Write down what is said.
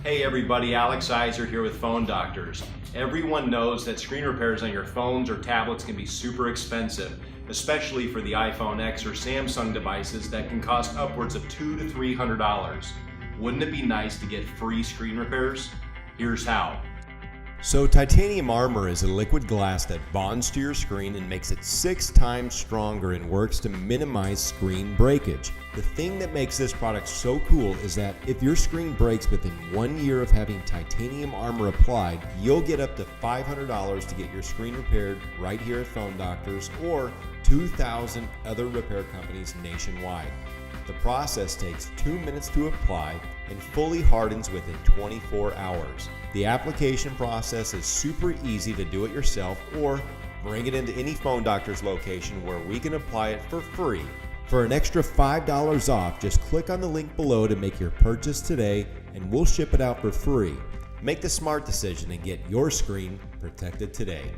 Hey everybody, Alex Iser here with Phonedoctors. Everyone knows that screen repairs on your phones or tablets can be super expensive, especially for the iPhone X or Samsung devices that can cost upwards of $200 to $300. Wouldn't it be nice to get free screen repairs? Here's how. So titanium armor is a liquid glass that bonds to your screen and makes it 6 times stronger and works to minimize screen breakage. The thing that makes this product so cool is that if your screen breaks within 1 year of having titanium armor applied, you'll get up to $500 to get your screen repaired right here at Phonedoctors or 2,000 other repair companies nationwide. The process takes 2 minutes to apply and fully hardens within 24 hours. The application process is super easy to do it yourself or bring it into any Phonedoctors location where we can apply it for free. For an extra $5 off, just click on the link below to make your purchase today and we'll ship it out for free. Make the smart decision and get your screen protected today.